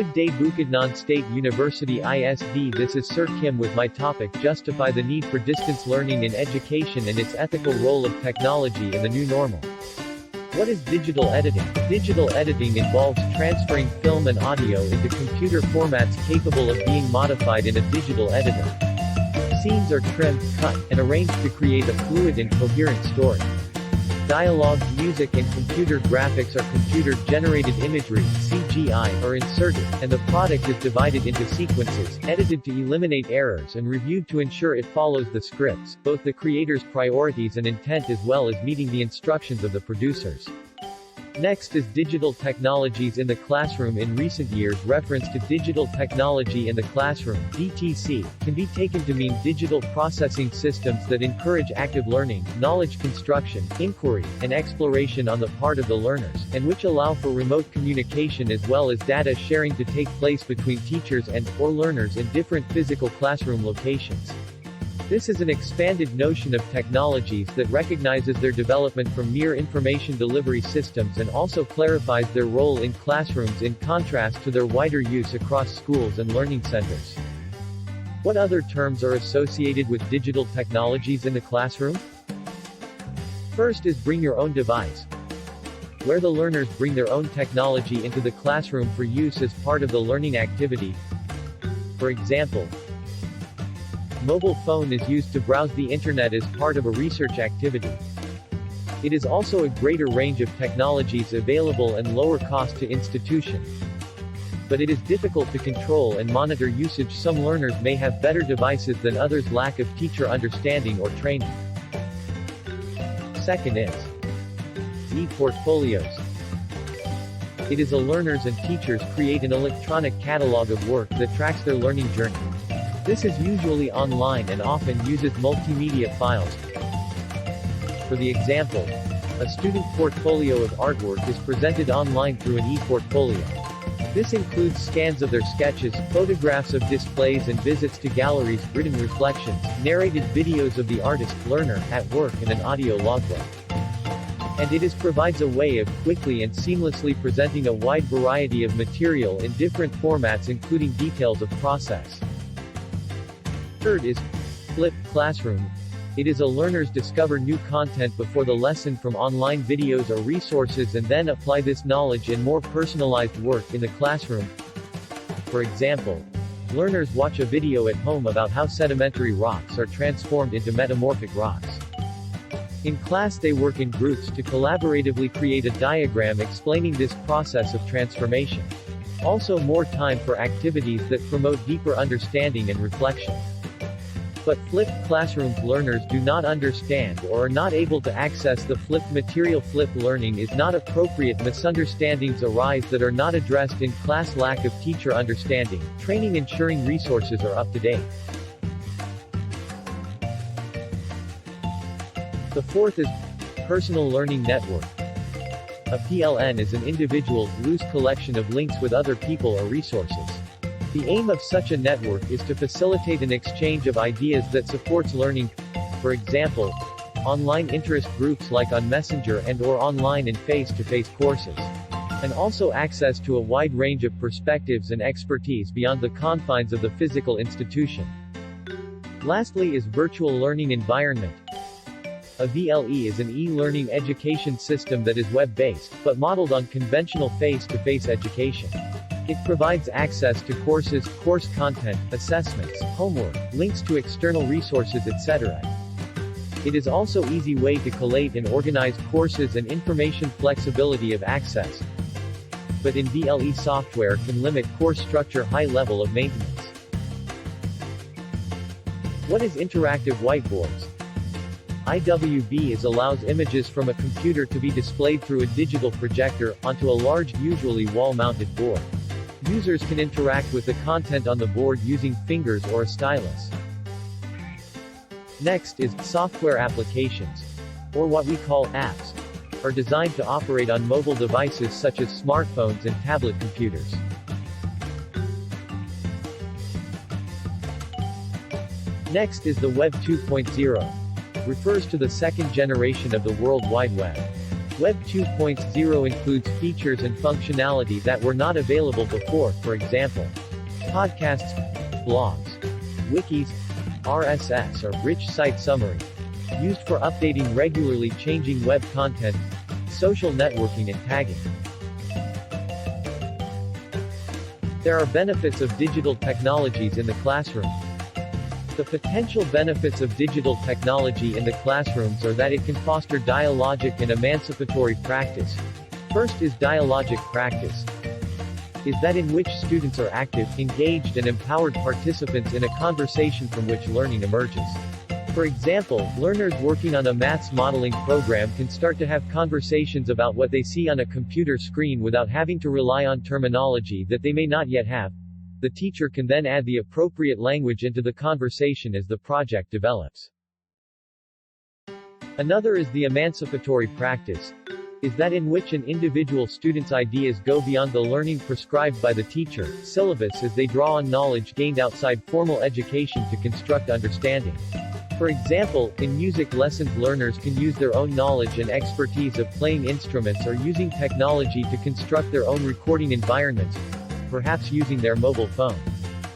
Good day Bukidnon State University ISD. This is Sir Kim with my topic Justify the need for distance learning in education and its ethical role of technology in the new normal. What is digital editing? Digital editing involves transferring film and audio into computer formats capable of being modified in a digital editor. Scenes are trimmed, cut, and arranged to create a fluid and coherent story. Dialogue, music and computer graphics or computer-generated imagery, CGI, are inserted, and the product is divided into sequences, edited to eliminate errors and reviewed to ensure it follows the scripts, both the creator's priorities and intent as well as meeting the instructions of the producers. Next is digital technologies in the classroom. In recent years, reference to digital technology in the classroom, DTC, can be taken to mean digital processing systems that encourage active learning, knowledge construction, inquiry, and exploration on the part of the learners, and which allow for remote communication as well as data sharing to take place between teachers and/or learners in different physical classroom locations. This is an expanded notion of technologies that recognizes their development from mere information delivery systems and also clarifies their role in classrooms in contrast to their wider use across schools and learning centers. What other terms are associated with digital technologies in the classroom? First is bring your own device, where the learners bring their own technology into the classroom for use as part of the learning activity. For example, mobile phone is used to browse the internet as part of a research activity. It is also a greater range of technologies available and lower cost to institution. But it is difficult to control and monitor usage. Some learners may have better devices than others. Lack of teacher understanding or training. Second is e-portfolios. It is a learners and teachers create an electronic catalog of work that tracks their learning journey. This is usually online and often uses multimedia files. For the example, a student portfolio of artwork is presented online through an e-portfolio. This includes scans of their sketches, photographs of displays and visits to galleries, written reflections, narrated videos of the artist, learner, at work and an audio logbook. And it provides a way of quickly and seamlessly presenting a wide variety of material in different formats including details of process. Third is flipped classroom. It is a learners discover new content before the lesson from online videos or resources and then apply this knowledge in more personalized work in the classroom. For example, learners watch a video at home about how sedimentary rocks are transformed into metamorphic rocks. In class they work in groups to collaboratively create a diagram explaining this process of transformation. Also more time for activities that promote deeper understanding and reflection. But flipped classrooms learners do not understand or are not able to access the flipped material. Flipped learning is not appropriate. Misunderstandings arise that are not addressed in class. Lack of teacher understanding, training ensuring resources are up to date. The fourth is personal learning network. A PLN is an individual, loose collection of links with other people or resources. The aim of such a network is to facilitate an exchange of ideas that supports learning. For example, online interest groups like on Messenger and/or online and face-to-face courses. And also access to a wide range of perspectives and expertise beyond the confines of the physical institution. Lastly is virtual learning environment. A VLE is an e-learning education system that is web-based, but modeled on conventional face-to-face education. It provides access to courses, course content, assessments, homework, links to external resources, etc. It is also an easy way to collate and organize courses and information. Flexibility of access. But in VLE software can limit course structure. High level of maintenance. What is interactive whiteboards? IWB allows images from a computer to be displayed through a digital projector, onto a large, usually wall-mounted board. Users can interact with the content on the board using fingers or a stylus. Next is software applications, or what we call apps, are designed to operate on mobile devices such as smartphones and tablet computers. Next is the Web 2.0. Refers to the second generation of the World Wide Web. Web 2.0 includes features and functionality that were not available before, for example, podcasts, blogs, wikis, RSS or rich site summary, used for updating regularly changing web content, social networking and tagging. There are benefits of digital technologies in the classroom. The potential benefits of digital technology in the classrooms are that it can foster dialogic and emancipatory practice. First is dialogic practice, is that in which students are active, engaged and empowered participants in a conversation from which learning emerges. For example, learners working on a maths modeling program can start to have conversations about what they see on a computer screen without having to rely on terminology that they may not yet have. The teacher can then add the appropriate language into the conversation as the project develops. Another is the emancipatory practice, is that in which an individual student's ideas go beyond the learning prescribed by the teacher, syllabus as they draw on knowledge gained outside formal education to construct understanding. For example, in music lessons learners can use their own knowledge and expertise of playing instruments or using technology to construct their own recording environments, perhaps using their mobile phone.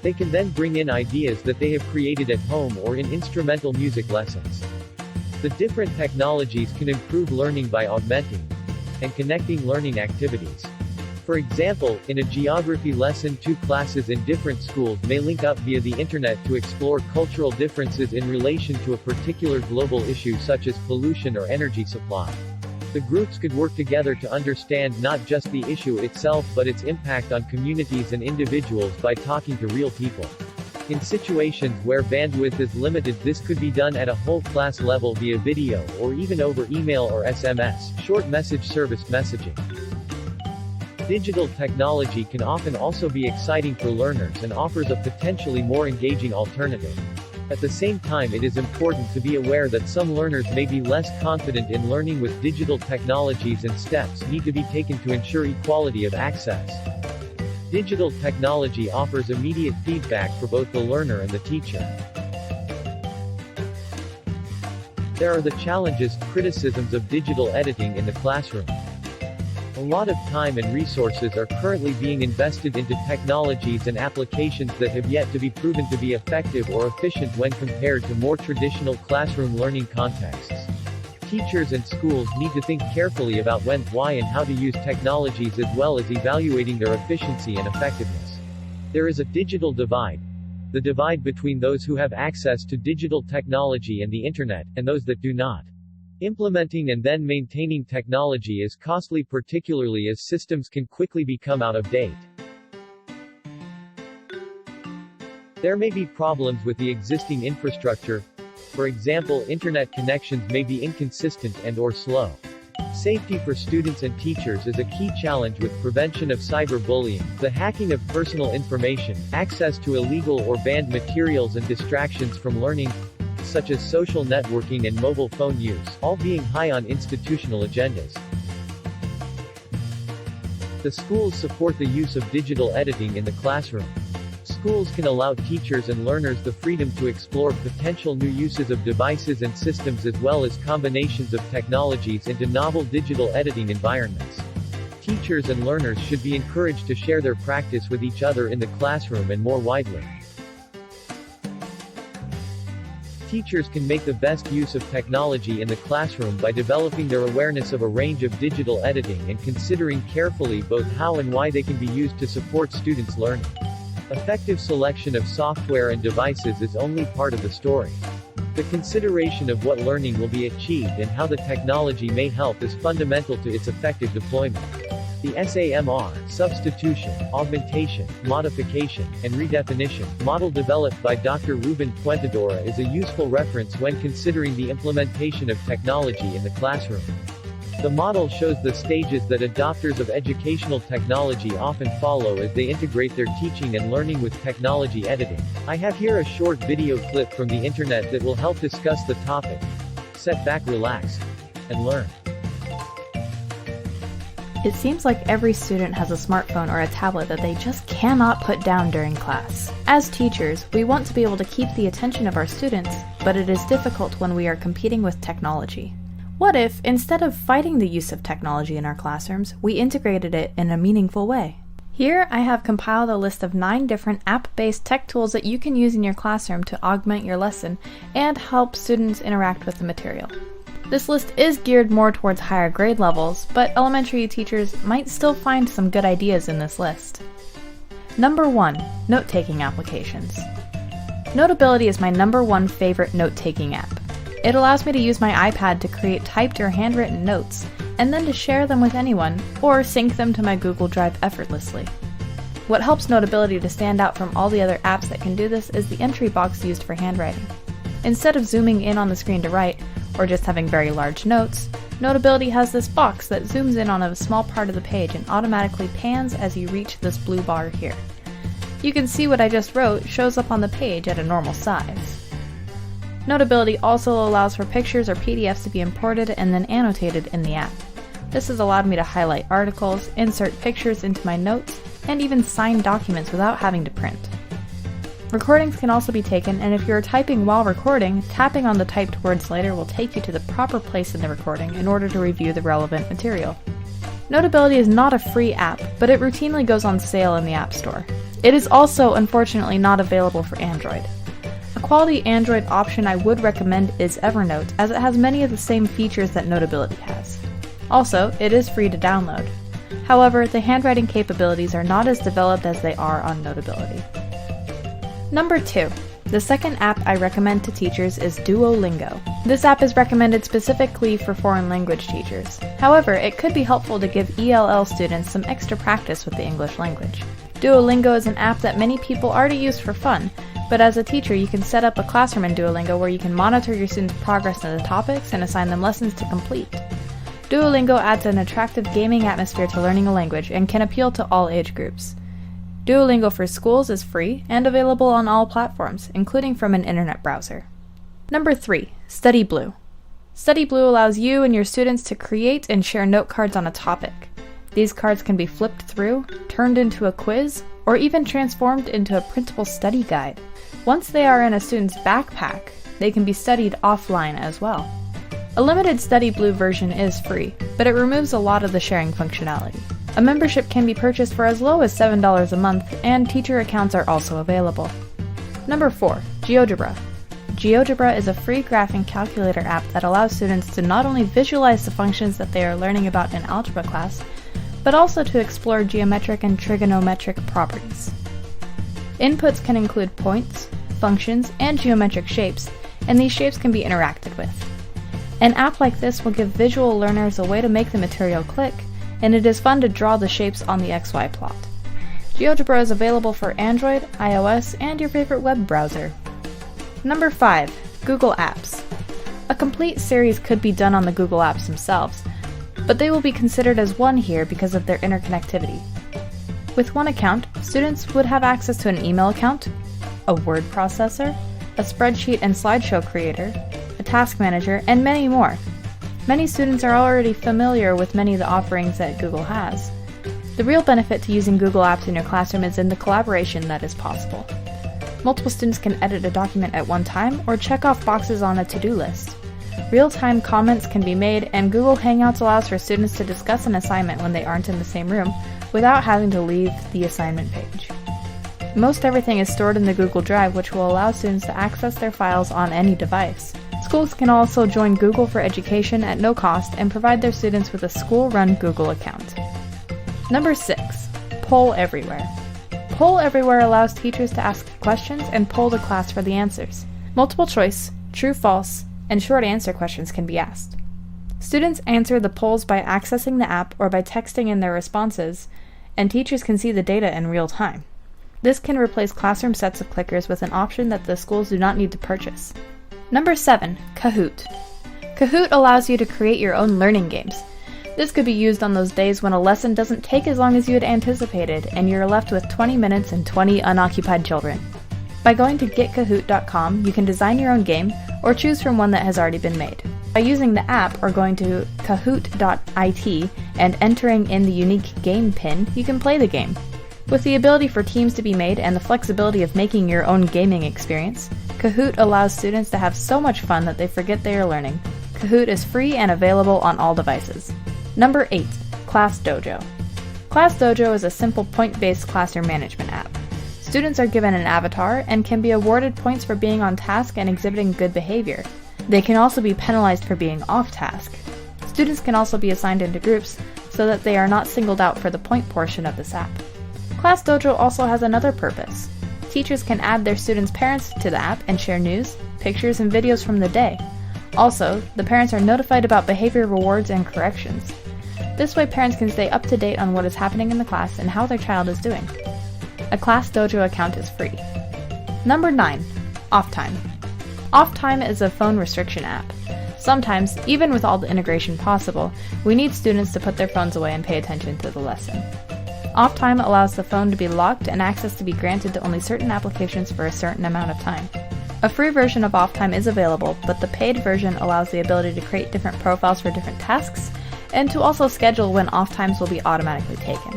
They can then bring in ideas that they have created at home or in instrumental music lessons. The different technologies can improve learning by augmenting and connecting learning activities. For example, in a geography lesson, two classes in different schools may link up via the internet to explore cultural differences in relation to a particular global issue such as pollution or energy supply. The groups could work together to understand not just the issue itself but its impact on communities and individuals by talking to real people. In situations where bandwidth is limited, this could be done at a whole class level via video or even over email or SMS, short message service messaging. Digital technology can often also be exciting for learners and offers a potentially more engaging alternative. At the same time, it is important to be aware that some learners may be less confident in learning with digital technologies, and steps need to be taken to ensure equality of access. Digital technology offers immediate feedback for both the learner and the teacher. There are the challenges, criticisms of digital editing in the classroom. A lot of time and resources are currently being invested into technologies and applications that have yet to be proven to be effective or efficient when compared to more traditional classroom learning contexts. Teachers and schools need to think carefully about when, why and how to use technologies, as well as evaluating their efficiency and effectiveness. There is a digital divide. The divide between those who have access to digital technology and the internet, and those that do not. Implementing and then maintaining technology is costly, particularly as systems can quickly become out of date. There may be problems with the existing infrastructure. For example, internet connections may be inconsistent and/or slow. Safety for students and teachers is a key challenge with prevention of cyberbullying, the hacking of personal information, access to illegal or banned materials and distractions from learning, such as social networking and mobile phone use, all being high on institutional agendas. The schools support the use of digital editing in the classroom. Schools can allow teachers and learners the freedom to explore potential new uses of devices and systems, as well as combinations of technologies into novel digital editing environments. Teachers and learners should be encouraged to share their practice with each other in the classroom and more widely. Teachers can make the best use of technology in the classroom by developing their awareness of a range of digital editing and considering carefully both how and why they can be used to support students' learning. Effective selection of software and devices is only part of the story. The consideration of what learning will be achieved and how the technology may help is fundamental to its effective deployment. The SAMR, substitution, augmentation, modification, and redefinition, model developed by Dr. Ruben Fuentedora is a useful reference when considering the implementation of technology in the classroom. The model shows the stages that adopters of educational technology often follow as they integrate their teaching and learning with technology editing. I have here a short video clip from the internet that will help discuss the topic. Sit back, relax, and learn. It seems like every student has a smartphone or a tablet that they just cannot put down during class. As teachers, we want to be able to keep the attention of our students, but it is difficult when we are competing with technology. What if, instead of fighting the use of technology in our classrooms, we integrated it in a meaningful way? Here, I have compiled a list of 9 different app-based tech tools that you can use in your classroom to augment your lesson and help students interact with the material. This list is geared more towards higher grade levels, but elementary teachers might still find some good ideas in this list. Number 1. Note-taking applications. Notability is my number 1 favorite note-taking app. It allows me to use my iPad to create typed or handwritten notes, and then to share them with anyone, or sync them to my Google Drive effortlessly. What helps Notability to stand out from all the other apps that can do this is the entry box used for handwriting. Instead of zooming in on the screen to write, or just having very large notes, Notability has this box that zooms in on a small part of the page and automatically pans as you reach this blue bar here. You can see what I just wrote shows up on the page at a normal size. Notability also allows for pictures or PDFs to be imported and then annotated in the app. This has allowed me to highlight articles, insert pictures into my notes, and even sign documents without having to print. Recordings can also be taken, and if you're typing while recording, tapping on the typed words later will take you to the proper place in the recording in order to review the relevant material. Notability is not a free app, but it routinely goes on sale in the App Store. It is also, unfortunately, not available for Android. A quality Android option I would recommend is Evernote, as it has many of the same features that Notability has. Also, it is free to download. However, the handwriting capabilities are not as developed as they are on Notability. Number 2. The second app I recommend to teachers is Duolingo. This app is recommended specifically for foreign language teachers. However, it could be helpful to give ELL students some extra practice with the English language. Duolingo is an app that many people already use for fun, but as a teacher you can set up a classroom in Duolingo where you can monitor your students' progress in the topics and assign them lessons to complete. Duolingo adds an attractive gaming atmosphere to learning a language and can appeal to all age groups. Duolingo for Schools is free and available on all platforms, including from an internet browser. Number 3. Study Blue. Study Blue allows you and your students to create and share note cards on a topic. These cards can be flipped through, turned into a quiz, or even transformed into a printable study guide. Once they are in a student's backpack, they can be studied offline as well. A limited Study Blue version is free, but it removes a lot of the sharing functionality. A membership can be purchased for as low as $7 a month, and teacher accounts are also available. Number 4. GeoGebra. GeoGebra is a free graphing calculator app that allows students to not only visualize the functions that they are learning about in algebra class, but also to explore geometric and trigonometric properties. Inputs can include points, functions, and geometric shapes, and these shapes can be interacted with. An app like this will give visual learners a way to make the material click, and it is fun to draw the shapes on the XY plot. GeoGebra is available for Android, iOS, and your favorite web browser. Number 5. Google Apps. A complete series could be done on the Google Apps themselves, but they will be considered as one here because of their interconnectivity. With one account, students would have access to an email account, a word processor, a spreadsheet and slideshow creator, a task manager, and many more. Many students are already familiar with many of the offerings that Google has. The real benefit to using Google Apps in your classroom is in the collaboration that is possible. Multiple students can edit a document at one time or check off boxes on a to-do list. Real-time comments can be made, and Google Hangouts allows for students to discuss an assignment when they aren't in the same room without having to leave the assignment page. Most everything is stored in the Google Drive, which will allow students to access their files on any device. Schools can also join Google for Education at no cost and provide their students with a school-run Google account. Number 6. Poll Everywhere. Poll Everywhere allows teachers to ask questions and poll the class for the answers. Multiple choice, true, false, and short answer questions can be asked. Students answer the polls by accessing the app or by texting in their responses, and teachers can see the data in real time. This can replace classroom sets of clickers with an option that the schools do not need to purchase. Number 7. Kahoot. Kahoot allows you to create your own learning games. This could be used on those days when a lesson doesn't take as long as you had anticipated and you're left with 20 minutes and 20 unoccupied children. By going to getkahoot.com, you can design your own game or choose from one that has already been made. By using the app or going to kahoot.it and entering in the unique game pin, you can play the game. With the ability for teams to be made and the flexibility of making your own gaming experience, Kahoot allows students to have so much fun that they forget they are learning. Kahoot is free and available on all devices. Number 8. ClassDojo. ClassDojo is a simple point-based classroom management app. Students are given an avatar and can be awarded points for being on task and exhibiting good behavior. They can also be penalized for being off task. Students can also be assigned into groups so that they are not singled out for the point portion of this app. ClassDojo also has another purpose. Teachers can add their students' parents to the app and share news, pictures, and videos from the day. Also, the parents are notified about behavior rewards and corrections. This way, parents can stay up to date on what is happening in the class and how their child is doing. A ClassDojo account is free. Number 9. OffTime. OffTime is a phone restriction app. Sometimes, even with all the integration possible, we need students to put their phones away and pay attention to the lesson. OffTime allows the phone to be locked and access to be granted to only certain applications for a certain amount of time. A free version of OffTime is available, but the paid version allows the ability to create different profiles for different tasks, and to also schedule when off times will be automatically taken.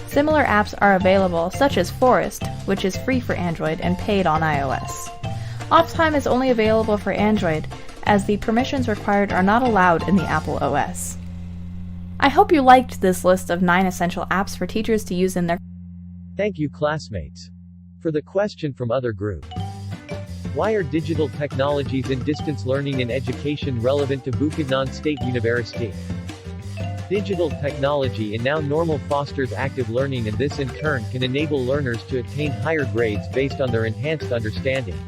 Similar apps are available, such as Forest, which is free for Android and paid on iOS. OffTime is only available for Android, as the permissions required are not allowed in the Apple OS. I hope you liked this list of 9 essential apps for teachers to use in their. Thank you, classmates. For the question from other group. Why are digital technologies in distance learning and education relevant to Bukidnon State University? Digital technology in now normal fosters active learning, and this in turn can enable learners to attain higher grades based on their enhanced understanding.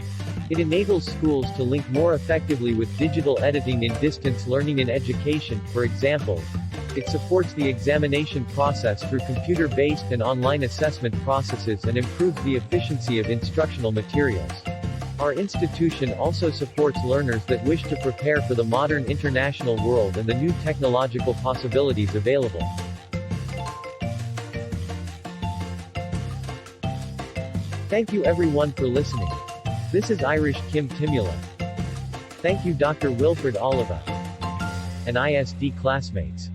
It enables schools to link more effectively with digital editing in distance learning and education. For example, it supports the examination process through computer-based and online assessment processes and improves the efficiency of instructional materials. Our institution also supports learners that wish to prepare for the modern international world and the new technological possibilities available. Thank you everyone for listening. This is Irish Kim Timula. Thank you Dr. Wilfred Oliva and ISD classmates.